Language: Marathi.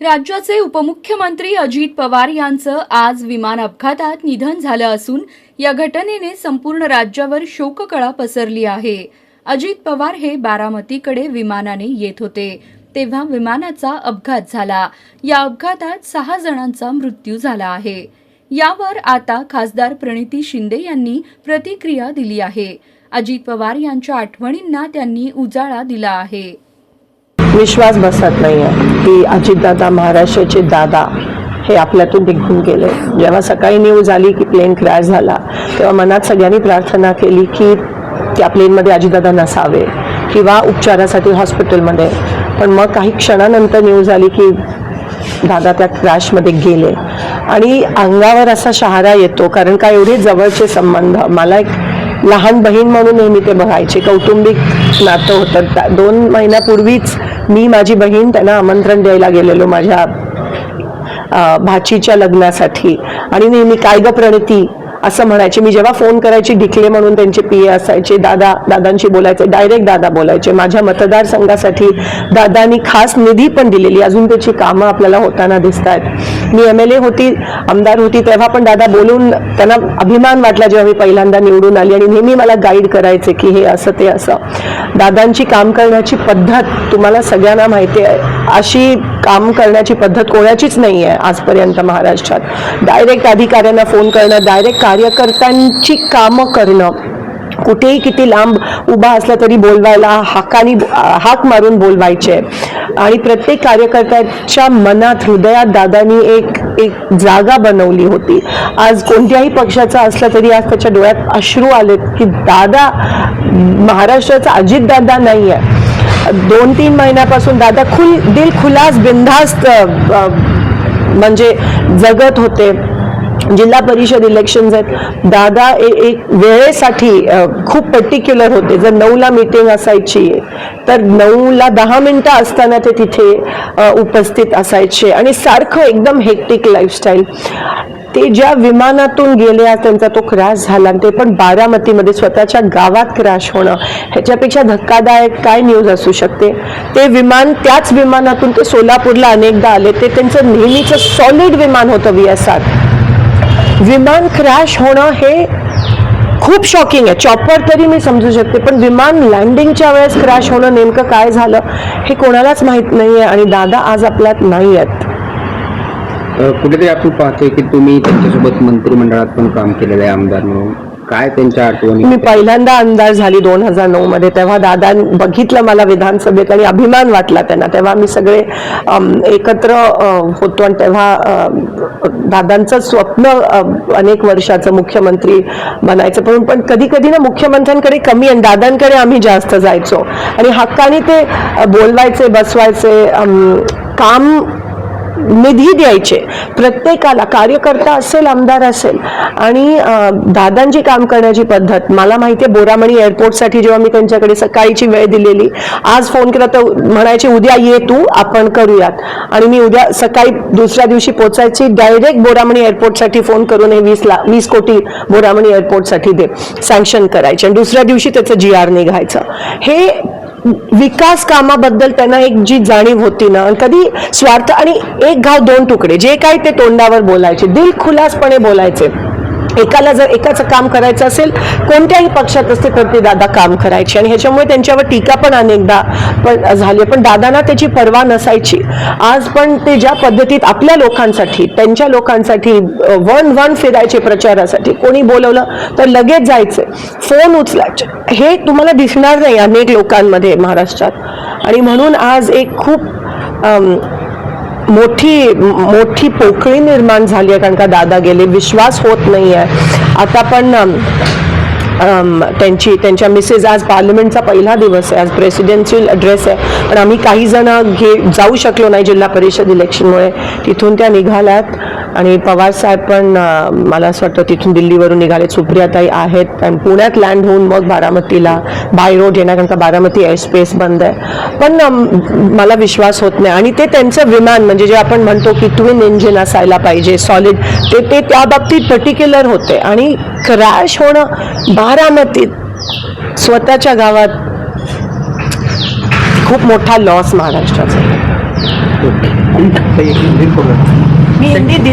राज्याचे उपमुख्यमंत्री अजित पवार यांचं आज विमान अपघातात निधन झालं असून या घटनेने संपूर्ण राज्यावर शोककळा पसरली आहे। अजित पवार हे बारामतीकडे विमानाने येत होते तेव्हा विमानाचा अपघात झाला। या अपघातात 6 जणांचा मृत्यू झाला आहे। यावर आता खासदार प्रणिती शिंदे यांनी प्रतिक्रिया दिली आहे। अजित पवार यांच्या आठवणींना त्यांनी उजाळा दिला आहे। विश्वास बसत नाहीये की अजितदादा महाराष्ट्राचे दादा हे आपल्यातून निघून गेले। जेव्हा सकाळी न्यूज आली की प्लेन क्रॅश झाला तेव्हा मनात सगळ्यांनी प्रार्थना केली की त्या प्लेनमध्ये अजितदादा नसावे किंवा उपचारासाठी हॉस्पिटलमध्ये। पण मग काही क्षणानंतर न्यूज आली की दादा त्या क्रॅशमध्ये गेले आणि अंगावर असा शहारा येतो, कारण का एवढे जवळचे संबंध। मला एक लहान बहीण म्हणून नेहमी ते बघायचे, कौटुंबिक नातं होतं। 2 महिन्यापूर्वीच मी माझी बहीण त्यांना आमंत्रण द्यायला गेलेलो माझ्या भाचीच्या लग्नासाठी आणि नेहमी काय ग प्रणिती असं म्हणायचे। मी जेव्हा फोन करायची ढिकले म्हणून त्यांचे पीए असायचे, दादांशी बोलायचे, डायरेक्ट दादा बोलायचे। माझ्या मतदारसंघासाठी दादांनी खास निधी पण दिलेली, अजून त्याची कामं आपल्याला होताना दिसत आहेत। मी MLA होती, आमदार होती, तेव्हा पण दादा बोलून त्यांना अभिमान वाटला जेव्हा मी पहिल्यांदा निवडून आली आणि नेहमी मला गाईड करायचे की हे असं ते असं। दादांची काम करण्याची पद्धत तुम्हाला सगळ्यांना माहिती आहे, अशी काम करण्याची पद्धत कोणाचीच नाही आहे आजपर्यंत महाराष्ट्रात। डायरेक्ट अधिकाऱ्यांना फोन करणं, डायरेक्ट कार्यकर्त्यांची कामं करणं, कुठेही किती लांब उभा असला तरी बोलवायला हाक मारून बोलवायचे आणि प्रत्येक कार्यकर्त्याच्या मनात हृदयात दादांनी एक जागा बनवली होती। आज कोणत्याही पक्षाचा असला तरी आज त्याच्या डोळ्यात अश्रू आलेत की दादा महाराष्ट्राचा अजित दादा नाही आहे। 2-3 महिन्यापासून दादा दिल खुलास बिनधास्त म्हणजे जगत होते। जिल्हा परिषद इलेक्शन्स आहेत, दादा एक वेळेसाठी खूप पर्टिक्युलर होते। जर 9ला मीटिंग असायची तर 9ला 10 मिनिटं असताना ते तिथे उपस्थित असायचे आणि सारखं एकदम हेक्टिक लाईफस्टाईल। ते ज्या विमानातून गेले, त्यांचा तो क्रॅश झाला, ते पण बारामतीमध्ये स्वतःच्या गावात क्रॅश होणं, ह्याच्यापेक्षा धक्कादायक काय न्यूज असू शकते। ते विमान, त्याच विमानातून ते सोलापूरला अनेकदा आले, ते त्यांचं नेहमीचं सॉलिड विमान होतं VSR। विमान क्रॅश होणं हे खूप शॉकिंग आहे। चॉपर तरी मी समजू शकते, पण विमान लँडिंगच्या वेळेस क्रॅश होणं नेमकं काय झालं हे कोणालाच माहित नाहीये आणि दादा आज आपल्यात नाही आहेत। कुठेतरी आपण पाहतोय की तुम्ही त्यांच्यासोबत मंत्रिमंडळात पण काम केलेलं आहे आमदार म्हणून, काय त्यांच्या आठवणी? मी पहिल्यांदा आमदार झाली 2009 मध्ये, तेव्हा दादा बघितलं मला विधानसभेत आणि अभिमान वाटला त्यांना। तेव्हा मी सगळे एकत्र होतो आणि तेव्हा दादांचं स्वप्न अनेक वर्षाचं मुख्यमंत्री बनायचं, पण कधी कधी ना मुख्यमंत्र्यांकडे कमी आणि दादांकडे आम्ही जास्त जायचो आणि हक्काने ते बोलवायचे, बसवायचे, काम निधी द्यायचे प्रत्येकाला, कार्यकर्ता असेल, आमदार असेल। आणि दादांची काम करण्याची पद्धत मला माहिती आहे। बोरामणी एअरपोर्टसाठी जेव्हा मी त्यांच्याकडे सकाळीची वेळ दिलेली, आज फोन केला तर म्हणायचे उद्या ये तू, आपण करूयात, आणि मी उद्या सकाळी दुसऱ्या दिवशी पोचायची, डायरेक्ट बोरामणी एअरपोर्टसाठी फोन करून हे 20 कोटी बोरामणी एअरपोर्टसाठी दे सँक्शन करायचे आणि दुसऱ्या दिवशी त्याचं GR निघायचं। हे विकास कामाबद्दल त्यांना एक जी जाणीव होती ना, कधी स्वार्थ आणि एक घाव 2 तुकडे, जे काय ते तोंडावर बोलायचे, दिल खुलासपणे बोलायचे। एकाला जर एकाचं काम करायचं असेल, कोणत्याही पक्षात असते तर ते दादा काम करायचे आणि ह्याच्यामुळे त्यांच्यावर टीका पण अनेकदा झाली, पण दादांना त्याची पर्वा नसायची। आज पण ते ज्या पद्धतीत आपल्या लोकांसाठी, त्यांच्या लोकांसाठी वन फिरायचे प्रचारासाठी, कोणी बोलवलं तर लगेच जायचे, फोन उचलायचे। हे तुम्हाला दिसणार नाही अनेक लोकांमध्ये महाराष्ट्रात आणि म्हणून आज एक खूप मोठी पोकळी निर्माण झाली आहे, कारण का दादा गेले, विश्वास होत नाही आहे। आता पण त्यांच्या मिसेस, आज पार्लमेंटचा पहिला दिवस आहे, आज प्रेसिडेन्शियल ॲड्रेस आहे, पण आम्ही काही जण जाऊ शकलो नाही जिल्हा परिषद इलेक्शनमुळे। तिथून त्या निघाल्यात आणि पवार साहेब पण मला असं वाटतं तिथून दिल्लीवरून निघाले, सुप्रियाताई आहेत आणि पुण्यात लँड होऊन मग बारामतीला बाय रोड येणार, कारण का बारामती एअरस्पेस बंद आहे। पण मला विश्वास होत नाही आणि ते त्यांचं विमान म्हणजे जे आपण म्हणतो की ट्विन इंजिन असायला पाहिजे, सॉलिड, ते त्या बाबतीत पर्टिक्युलर होते आणि क्रॅश होणं बारामतीत स्वतःच्या गावात खूप मोठा लॉस महाराष्ट्राचा। मी हिंदी दिलं